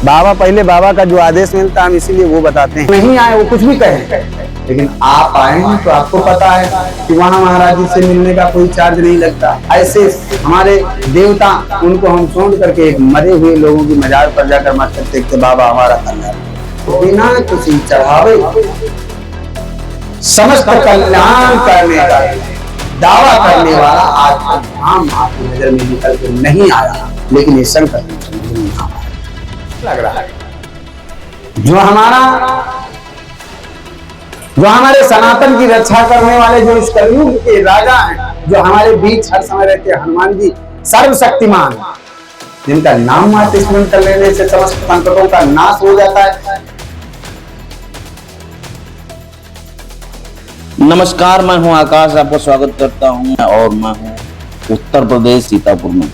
बाबा पहले बाबा का जो आदेश मिलता है हम इसीलिए वो बताते हैं। नहीं आए वो कुछ भी कहे, लेकिन आप आए हैं तो आपको पता है कि वहाँ महाराज जी से मिलने का कोई चार्ज नहीं लगता। ऐसे हमारे देवता, उनको हम छोड़ करके एक मरे हुए लोगों की मजार पर जाकर मस्तक टेकते, बाबा हमारा कल्याण, तो बिना किसी चढ़ावे समस्त कल्याण करने का दावा करने वाला आज धाम आपकी नजर में निकल के नहीं आया, लेकिन ये संकट लग रहा है। जो हमारे सनातन की रक्षा करने वाले जो इस कलयुग के राजा हैं, जो हमारे बीच हर समय रहते हैं, हनुमान जी सर्वशक्तिमान, जिनका नाम मात्र स्मरण कर लेने से समस्त संकटों का नाश हो जाता है। नमस्कार, मैं हूं आकाश, आपको स्वागत करता हूं और मैं हूं उत्तर प्रदेश सीतापुर में।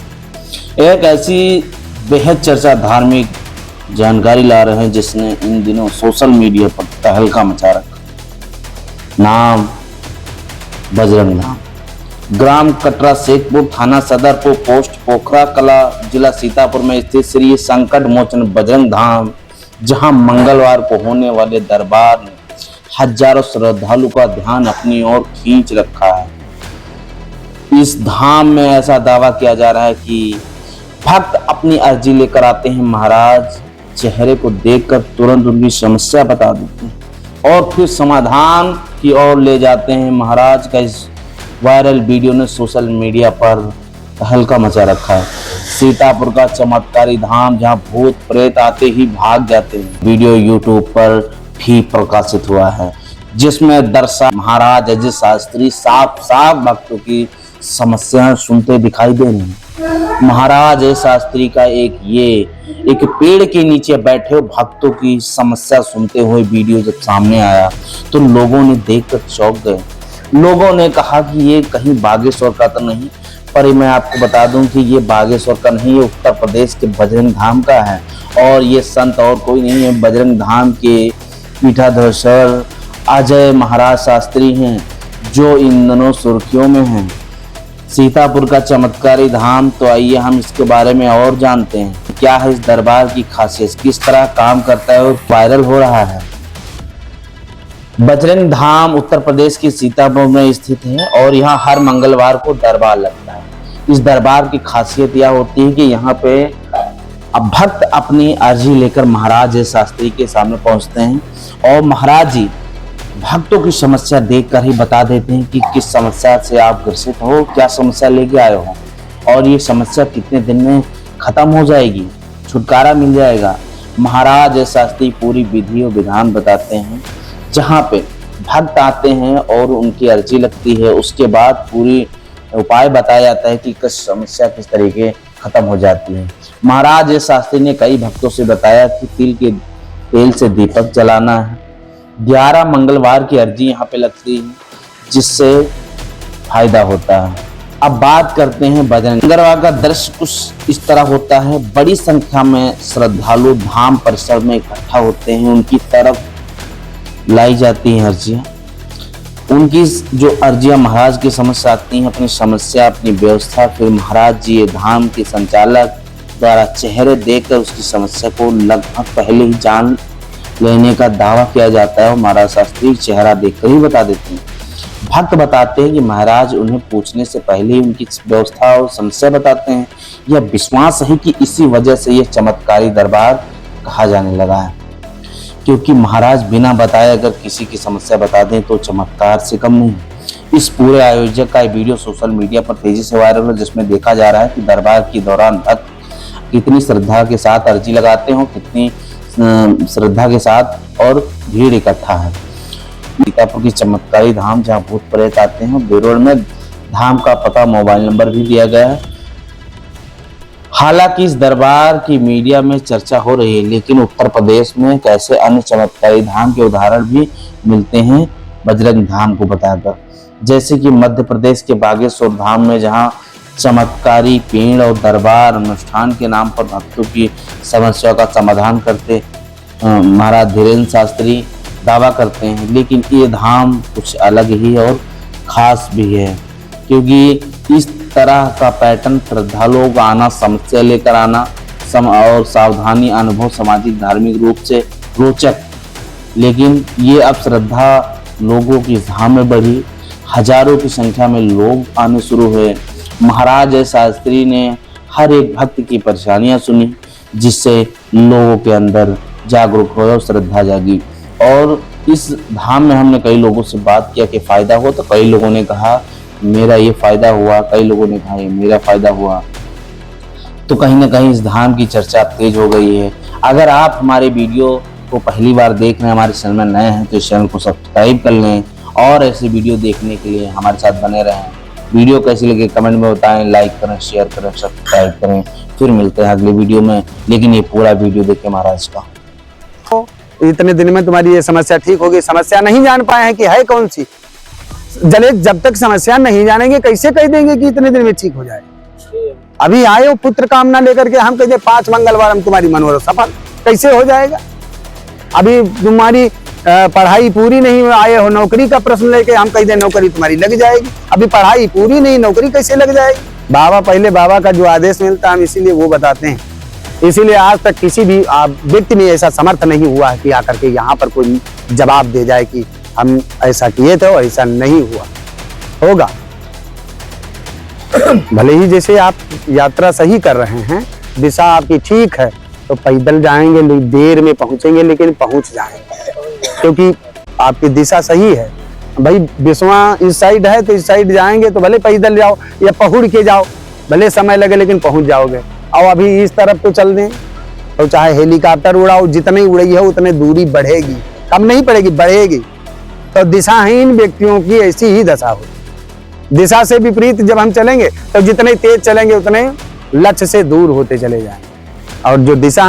एक ऐसी बेहद चर्चा धार्मिक जानकारी ला रहे हैं जिसने इन दिनों सोशल मीडिया पर तहलका मचा रखा। नाम बजरंग धाम, ग्राम कटरा शेखपुर, थाना सदरपुर, पोस्ट पोखरा कला, जिला सीतापुर में स्थित श्री संकट मोचन बजरंग धाम, जहां मंगलवार को होने वाले दरबार ने हजारों श्रद्धालु का ध्यान अपनी ओर खींच रखा है। इस धाम में ऐसा दावा किया जा रहा है कि भक्त अपनी अर्जी लेकर आते हैं, महाराज चेहरे को देखकर तुरंत उनकी समस्या बता देते हैं और फिर समाधान की ओर ले जाते हैं। महाराज का इस वायरल वीडियो ने सोशल मीडिया पर तहलका मचा रखा है। सीतापुर का चमत्कारी धाम जहां भूत प्रेत आते ही भाग जाते हैं, वीडियो यूट्यूब पर भी प्रकाशित हुआ है, जिसमें दर्शक महाराज अजय शास्त्री साफ साफ भक्तों की समस्याएं सुनते दिखाई दे रहे हैं। महाराज अजय शास्त्री का एक पेड़ के नीचे बैठे भक्तों की समस्या सुनते हुए वीडियो जब सामने आया तो लोगों ने देखकर चौंक गए। लोगों ने कहा कि ये कहीं बागेश्वर का तो नहीं, पर मैं आपको बता दूं कि ये बागेश्वर का नहीं, ये उत्तर प्रदेश के बजरंग धाम का है और ये संत और कोई नहीं है, बजरंग धाम के पीठाधीश्वर अजय महाराज शास्त्री हैं, जो इन दिनों सुर्खियों में हैं। सीतापुर का चमत्कारी धाम, तो आइए हम इसके बारे में और जानते हैं। क्या है इस दरबार की खासियत, किस तरह काम करता है और वायरल हो रहा है। बजरंग धाम उत्तर प्रदेश के सीतापुर में स्थित है और यहाँ हर मंगलवार को दरबार लगता है। इस दरबार की खासियत यह होती है कि यहाँ पे अब भक्त अपनी अर्जी लेकर महाराज शास्त्री के सामने पहुंचते हैं और महाराज जी भक्तों की समस्या देखकर ही बता देते हैं कि किस समस्या से आप ग्रसित हो, क्या समस्या लेके आए हो और ये समस्या कितने दिन में खत्म हो जाएगी, छुटकारा मिल जाएगा। महाराज शास्त्री पूरी विधि और विधान बताते हैं, जहाँ पे भक्त आते हैं और उनकी अर्जी लगती है, उसके बाद पूरी उपाय बताया जाता है कि किस समस्या किस तरीके खत्म हो जाती है। महाराज शास्त्री ने कई भक्तों से बताया कि तिल के तेल से दीपक जलाना है। 11 मंगलवार की अर्जी यहाँ पे लगती है, जिससे फायदा होता है। अब बात करते हैं बजरंग। मंगलवार का दृश्य कुछ इस तरह होता है, बड़ी संख्या में श्रद्धालु धाम परिसर में इकट्ठा होते हैं, उनकी तरफ लाई जाती हैं अर्जियाँ। उनकी जो अर्जियाँ महाराज की समझ आती हैं, अपनी समस्या, अपनी व्यवस्था, फिर महाराज जी ये धाम के संचालक द्वारा चेहरे देखकर उसकी समस्या को लगभग पहले ही जान लेने का दावा किया जाता है और महाराज शास्त्री चेहरा देखकर ही बता देते हैं। भक्त बताते हैं कि महाराज उन्हें पूछने से पहले ही उनकी व्यवस्था और समस्या बताते हैं। यह विश्वास है कि इसी वजह से यह चमत्कारी दरबार कहा जाने लगा है, क्योंकि महाराज बिना बताए अगर किसी की समस्या बता दें तो चमत्कार से कम नहीं। इस पूरे आयोजक का वीडियो सोशल मीडिया पर तेजी से वायरल है, जिसमें देखा जा रहा है कि दरबार के दौरान भक्त कितनी श्रद्धा के साथ अर्जी लगाते हो, कितनी श्रद्धा के साथ और भीड़ इकट्ठा है। सीतापुर की चमत्कारी धाम जहां भूत प्रेत आते हैं, बेरोड में धाम का पता, मोबाइल नंबर भी दिया गया है। हालांकि इस दरबार की मीडिया में चर्चा हो रही है, लेकिन उत्तर प्रदेश में कैसे अन्य चमत्कारी धाम के उदाहरण भी मिलते हैं बजरंग धाम को बताकर, जैसे कि मध्य प्रदेश के बागेश्वर धाम में जहां चमत्कारी पेड़ और दरबार अनुष्ठान के नाम पर भक्तों की समस्या का समाधान करते महाराज धीरेन्द्र शास्त्री दावा करते हैं। लेकिन ये धाम कुछ अलग ही और खास भी है, क्योंकि इस तरह का पैटर्न श्रद्धालुओं का आना, समस्या लेकर आना, और सावधानी अनुभव सामाजिक धार्मिक रूप से रोचक, लेकिन ये अब श्रद्धा लोगों की धाम में बढ़ी। हजारों की संख्या में लोग आने शुरू हुए। महाराज शास्त्री ने हर एक भक्त की परेशानियां सुनी, जिससे लोगों के अंदर जागरूक हुए और श्रद्धा जागी। और इस धाम में हमने कई लोगों से बात किया कि फायदा हो, तो कई लोगों ने कहा मेरा ये फायदा हुआ, कई लोगों ने कहा ये मेरा फायदा हुआ। तो कहीं ना कहीं इस धाम की चर्चा तेज हो गई है। अगर आप हमारे वीडियो को पहली बार देख रहे हैं, हमारे चैनल में नए हैं, तो इस चैनल को सब्सक्राइब कर लें और ऐसे वीडियो देखने के लिए हमारे साथ बने रहें। वीडियो कैसी लगे कमेंट में बताएं, लाइक करें, शेयर करें, सब्सक्राइब करें। फिर मिलते हैं अगले वीडियो में, लेकिन ये पूरा वीडियो देखें महाराज का। इतने दिन में तुम्हारी ये समस्या ठीक होगी। समस्या नहीं जान पाए हैं कि है कौन सी। जब तक समस्या नहीं जानेंगे कैसे कह देंगे कि इतने दिन में ठीक हो जाए। अभी आए हो पुत्र कामना लेकर के, हम कहे 5 मंगलवार हम तुम्हारी मनोरथ सफल, कैसे हो जाएगा। अभी तुम्हारी पढ़ाई पूरी नहीं, आए हो नौकरी का प्रश्न लेके, हम कह दे नौकरी तुम्हारी लग जाएगी। अभी पढ़ाई पूरी नहीं, नौकरी कैसे लग जाएगी। पहले बाबा का जो आदेश मिलता है हम इसीलिए वो बताते हैं। इसीलिए आज तक किसी भी व्यक्ति में ऐसा समर्थ नहीं हुआ है कि आकर के यहाँ पर कोई जवाब दे जाए कि हम ऐसा किए थे और ऐसा नहीं हुआ। होगा भले ही जैसे आप यात्रा सही कर रहे हैं, दिशा आपकी ठीक है, तो पैदल जाएंगे, देर में पहुंचेंगे, लेकिन पहुंच जाएंगे, क्योंकि आपकी दिशा सही है। भाई बिस्वा इस साइड है तो इस साइड जाएंगे, तो भले पैदल जाओ या पहुड़ के जाओ, भले समय लगे लेकिन पहुंच जाओगे। और अभी इस तरफ तो चल दें, तो चाहे हेलीकॉप्टर उड़ाओ, जितनी उड़ाई है उतनी दूरी बढ़ेगी, कम नहीं पड़ेगी, बढ़ेगी। तो दिशाहीन व्यक्तियों की ऐसी ही दशा हो। दिशा से विपरीत जब हम चलेंगे तो जितने तेज चलेंगे उतने लक्ष्य से दूर होते चले जाएंगे। और जो दिशा